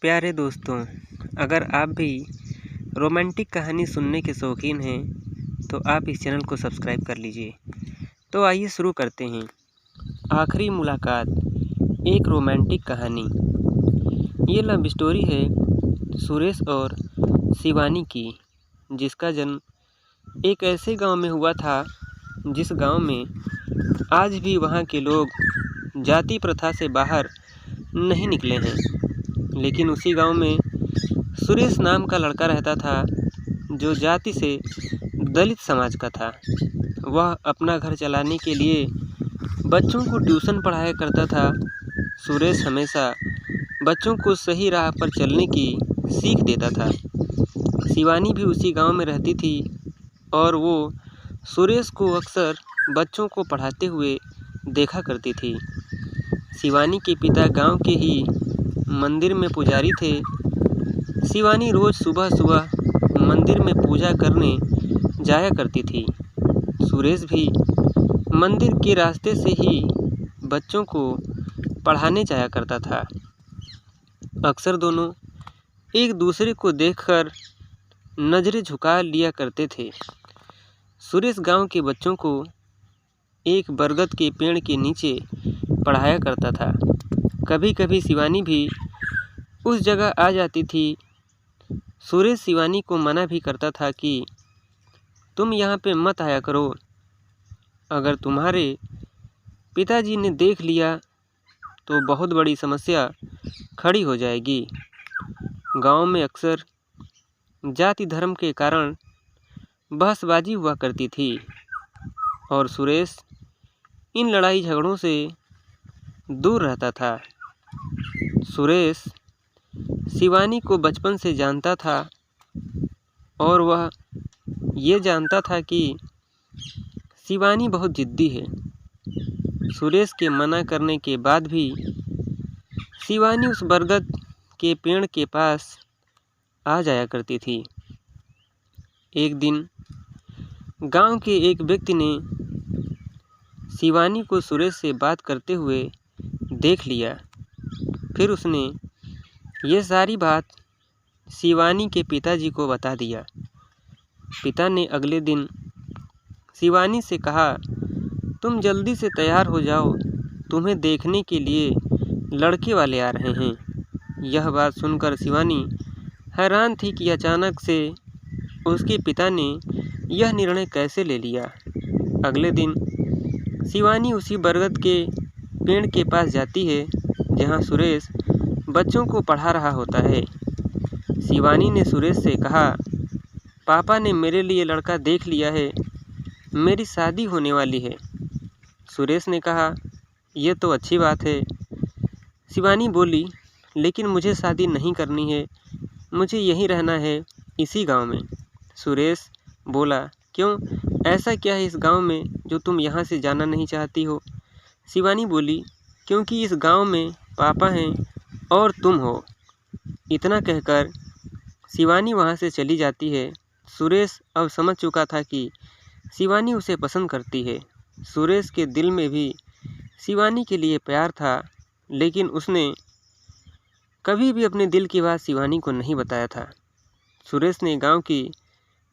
प्यारे दोस्तों, अगर आप भी रोमांटिक कहानी सुनने के शौकीन हैं तो आप इस चैनल को सब्सक्राइब कर लीजिए। तो आइए शुरू करते हैं। आखिरी मुलाकात, एक रोमांटिक कहानी। ये लव स्टोरी है सुरेश और शिवानी की, जिसका जन्म एक ऐसे गांव में हुआ था जिस गांव में आज भी वहां के लोग जाति प्रथा से बाहर नहीं निकले हैं। लेकिन उसी गांव में सुरेश नाम का लड़का रहता था जो जाति से दलित समाज का था। वह अपना घर चलाने के लिए बच्चों को ट्यूशन पढ़ाया करता था। सुरेश हमेशा बच्चों को सही राह पर चलने की सीख देता था। शिवानी भी उसी गांव में रहती थी और वो सुरेश को अक्सर बच्चों को पढ़ाते हुए देखा करती थी। शिवानी के पिता गांव के ही मंदिर में पुजारी थे। शिवानी रोज सुबह सुबह मंदिर में पूजा करने जाया करती थी। सुरेश भी मंदिर के रास्ते से ही बच्चों को पढ़ाने जाया करता था। अक्सर दोनों एक दूसरे को देखकर नजरें झुका लिया करते थे। सुरेश गांव के बच्चों को एक बरगद के पेड़ के नीचे पढ़ाया करता था। कभी कभी शिवानी भी उस जगह आ जाती थी। सुरेश शिवानी को मना भी करता था कि तुम यहाँ पे मत आया करो, अगर तुम्हारे पिताजी ने देख लिया तो बहुत बड़ी समस्या खड़ी हो जाएगी। गांव में अक्सर जाति धर्म के कारण बहसबाजी हुआ करती थी और सुरेश इन लड़ाई झगड़ों से दूर रहता था। सुरेश शिवानी को बचपन से जानता था और वह ये जानता था कि शिवानी बहुत जिद्दी है। सुरेश के मना करने के बाद भी शिवानी उस बरगद के पेड़ के पास आ जाया करती थी। एक दिन गांव के एक व्यक्ति ने शिवानी को सुरेश से बात करते हुए देख लिया। फिर उसने ये सारी बात शिवानी के पिताजी को बता दिया। पिता ने अगले दिन शिवानी से कहा, तुम जल्दी से तैयार हो जाओ, तुम्हें देखने के लिए लड़के वाले आ रहे हैं। यह बात सुनकर शिवानी हैरान थी कि अचानक से उसके पिता ने यह निर्णय कैसे ले लिया। अगले दिन शिवानी उसी बरगद के पेड़ के पास जाती है जहां सुरेश बच्चों को पढ़ा रहा होता है। शिवानी ने सुरेश से कहा, पापा ने मेरे लिए लड़का देख लिया है, मेरी शादी होने वाली है। सुरेश ने कहा, यह तो अच्छी बात है। शिवानी बोली, लेकिन मुझे शादी नहीं करनी है, मुझे यहीं रहना है, इसी गांव में। सुरेश बोला, क्यों, ऐसा क्या है इस गांव में जो तुम यहाँ से जाना नहीं चाहती हो? शिवानी बोली, क्योंकि इस गांव में पापा हैं और तुम हो। इतना कहकर शिवानी वहाँ से चली जाती है। सुरेश अब समझ चुका था कि शिवानी उसे पसंद करती है। सुरेश के दिल में भी शिवानी के लिए प्यार था, लेकिन उसने कभी भी अपने दिल की बात शिवानी को नहीं बताया था। सुरेश ने गांव की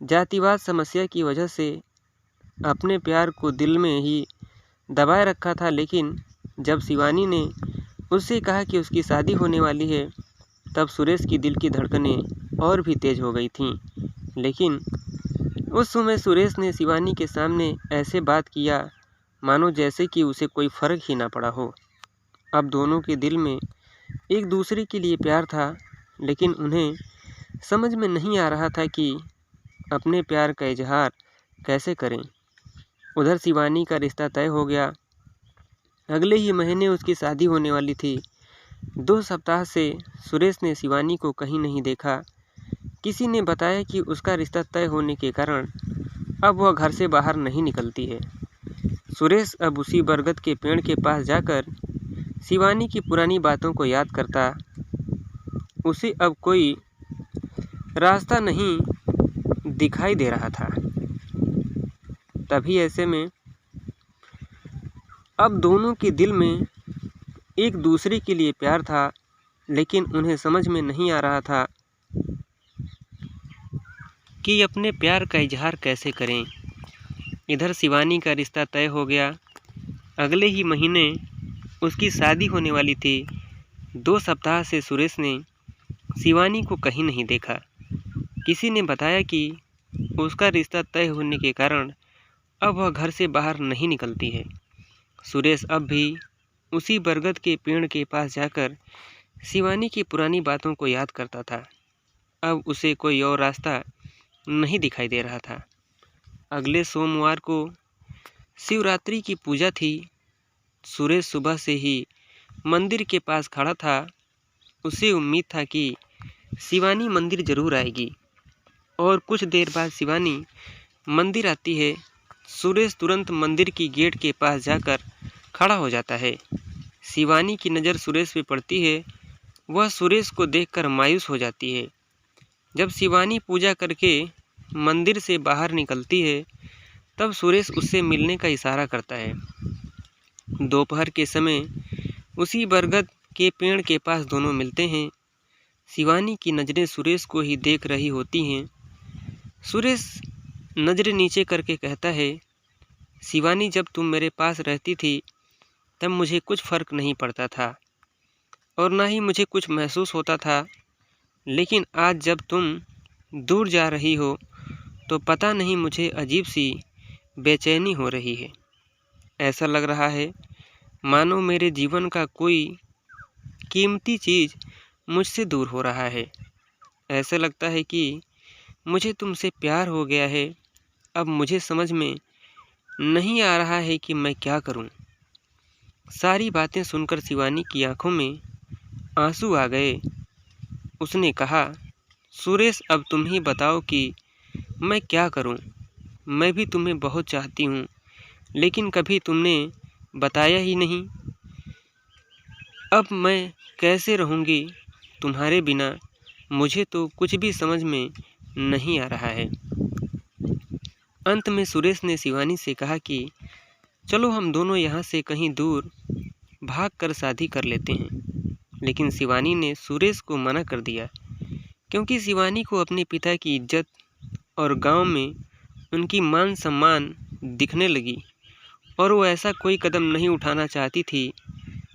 जातिवाद समस्या की वजह से अपने प्यार को दिल में ही दबाए रखा था, लेकिन जब शिवानी ने उससे कहा कि उसकी शादी होने वाली है, तब सुरेश की दिल की धड़कनें और भी तेज हो गई थीं। लेकिन उस समय सुरेश ने शिवानी के सामने ऐसे बात किया मानो जैसे कि उसे कोई फ़र्क ही ना पड़ा हो। अब दोनों के दिल में एक दूसरे के लिए प्यार था, लेकिन उन्हें समझ में नहीं आ रहा था कि अपने प्यार का इजहार कैसे करें। उधर शिवानी का रिश्ता तय हो गया। अगले ही महीने उसकी शादी होने वाली थी। 2 सप्ताह से सुरेश ने शिवानी को कहीं नहीं देखा। किसी ने बताया कि उसका रिश्ता तय होने के कारण अब वह घर से बाहर नहीं निकलती है। सुरेश अब उसी बरगद के पेड़ के पास जाकर शिवानी की पुरानी बातों को याद करता। उसे अब कोई रास्ता नहीं दिखाई दे रहा था। तभी ऐसे में अब दोनों के दिल में एक दूसरे के लिए प्यार था, लेकिन उन्हें समझ में नहीं आ रहा था कि अपने प्यार का इजहार कैसे करें। इधर शिवानी का रिश्ता तय हो गया। अगले ही महीने उसकी शादी होने वाली थी। 2 सप्ताह से सुरेश ने शिवानी को कहीं नहीं देखा। किसी ने बताया कि उसका रिश्ता तय होने के कारण अब वह घर से बाहर नहीं निकलती है। सुरेश अब भी उसी बरगद के पेड़ के पास जाकर शिवानी की पुरानी बातों को याद करता था। अब उसे कोई और रास्ता नहीं दिखाई दे रहा था। अगले सोमवार को शिवरात्रि की पूजा थी। सुरेश सुबह से ही मंदिर के पास खड़ा था। उसे उम्मीद था कि शिवानी मंदिर जरूर आएगी और कुछ देर बाद शिवानी मंदिर आती है। सुरेश तुरंत मंदिर की गेट के पास जाकर खड़ा हो जाता है। शिवानी की नज़र सुरेश पे पड़ती है। वह सुरेश को देखकर मायूस हो जाती है। जब शिवानी पूजा करके मंदिर से बाहर निकलती है तब सुरेश उससे मिलने का इशारा करता है। दोपहर के समय उसी बरगद के पेड़ के पास दोनों मिलते हैं। शिवानी की नज़रें सुरेश को ही देख रही होती हैं। सुरेश नज़रें नीचे करके कहता है, शिवानी, जब तुम मेरे पास रहती थी तब मुझे कुछ फ़र्क नहीं पड़ता था और ना ही मुझे कुछ महसूस होता था, लेकिन आज जब तुम दूर जा रही हो तो पता नहीं मुझे अजीब सी बेचैनी हो रही है। ऐसा लग रहा है मानो मेरे जीवन का कोई कीमती चीज़ मुझसे दूर हो रहा है। ऐसा लगता है कि मुझे तुमसे प्यार हो गया है। अब मुझे समझ में नहीं आ रहा है कि मैं क्या करूं। सारी बातें सुनकर शिवानी की आंखों में आंसू आ गए। उसने कहा, सुरेश, अब तुम ही बताओ कि मैं क्या करूं। मैं भी तुम्हें बहुत चाहती हूं, लेकिन कभी तुमने बताया ही नहीं। अब मैं कैसे रहूंगी तुम्हारे बिना, मुझे तो कुछ भी समझ में नहीं आ रहा है। अंत में सुरेश ने शिवानी से कहा कि चलो हम दोनों यहाँ से कहीं दूर भाग कर शादी कर लेते हैं। लेकिन शिवानी ने सुरेश को मना कर दिया, क्योंकि शिवानी को अपने पिता की इज्जत और गांव में उनकी मान सम्मान दिखने लगी और वो ऐसा कोई कदम नहीं उठाना चाहती थी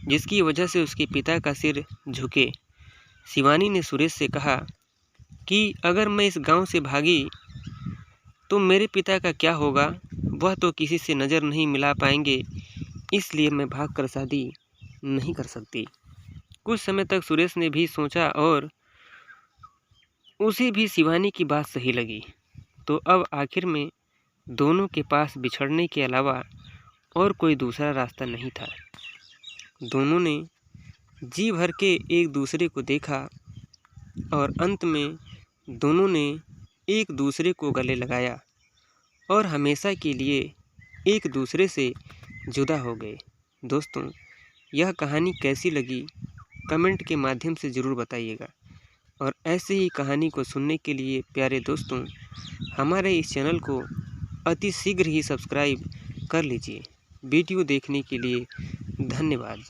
जिसकी वजह से उसके पिता का सिर झुके। शिवानी ने सुरेश से कहा कि अगर मैं इस गांव से भागी तो मेरे पिता का क्या होगा, वह तो किसी से नज़र नहीं मिला पाएंगे, इसलिए मैं भागकर शादी नहीं कर सकती। कुछ समय तक सुरेश ने भी सोचा और उसे भी शिवानी की बात सही लगी। तो अब आखिर में दोनों के पास बिछड़ने के अलावा और कोई दूसरा रास्ता नहीं था। दोनों ने जी भर के एक दूसरे को देखा और अंत में दोनों ने एक दूसरे को गले लगाया और हमेशा के लिए एक दूसरे से जुदा हो गए। दोस्तों, यह कहानी कैसी लगी कमेंट के माध्यम से ज़रूर बताइएगा और ऐसे ही कहानी को सुनने के लिए प्यारे दोस्तों हमारे इस चैनल को अति शीघ्र ही सब्सक्राइब कर लीजिए। वीडियो देखने के लिए धन्यवाद।